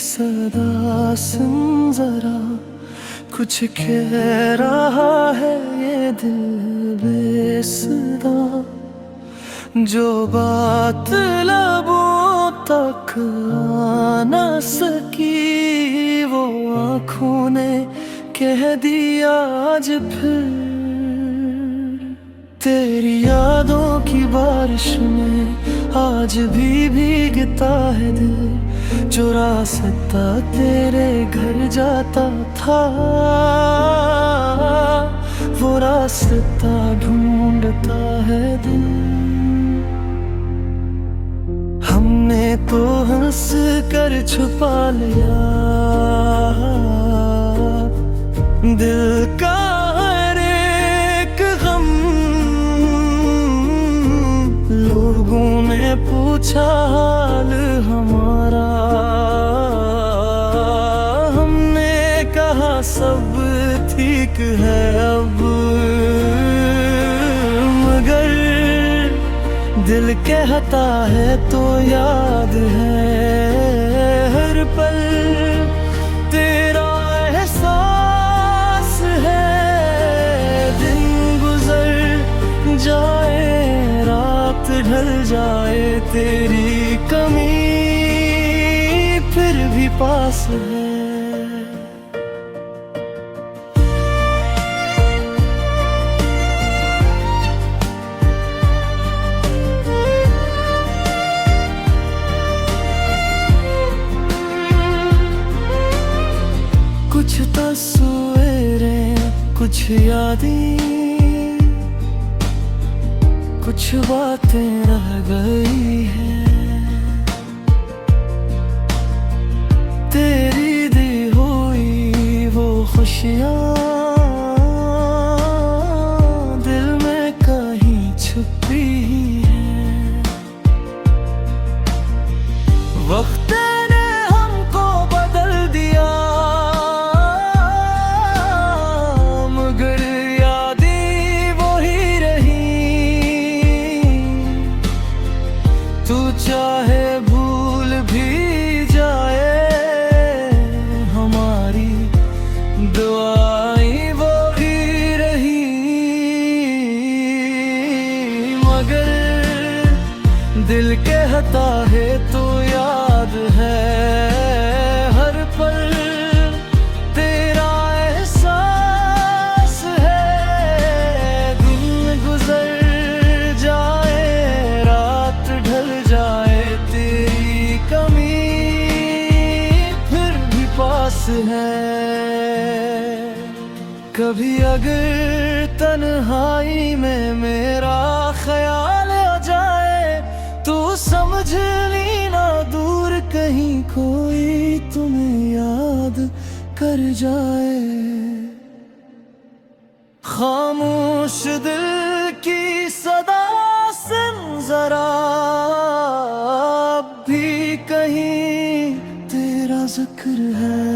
सदा सुन जरा, कुछ कह रहा है ये दिल बेसुरा। जो बात लबों तक आ न सकी, वो आँखों ने कह दिया आज फिर। तेरी यादों की बारिश में आज भी भीगता है दिल, जो रास्ता तेरे घर जाता था, वो रास्ता ढूंढता है दिल। हमने तो हंस कर छुपा लिया दिल का हर एक गम। लोगों ने पूछा हाल हमारा, हमने कहा सब ठीक है अब। मगर दिल कहता है तो याद है हर पल तेरा एहसास है। दिन गुजर जाए रात ढल जाए, तेरी कमी फिर भी पास है। कुछ तस्वीरें, कुछ यादें, कुछ बातें रह गई हैं। तेरी दी हुई वो खुशियाँ दिल में कहीं छुपी हैं। वक्त ने हमको बदल दिया, तू चाहे भूल भी जाए, हमारी दुआएं वो ही रही। मगर दिल कहता है तो याद है हर पल तेरा एहसास है। दिन गुजर जाए रात ढल जाए, तेरी कमी फिर भी पास है। कभी अगर तन्हाई में मेरा ख्याल आ जाए, तो समझ लेना दूर कहीं कोई तुम्हें याद कर जाए। खामोश दिल की सदा सुन जरा, अब भी कहीं तेरा जिक्र है।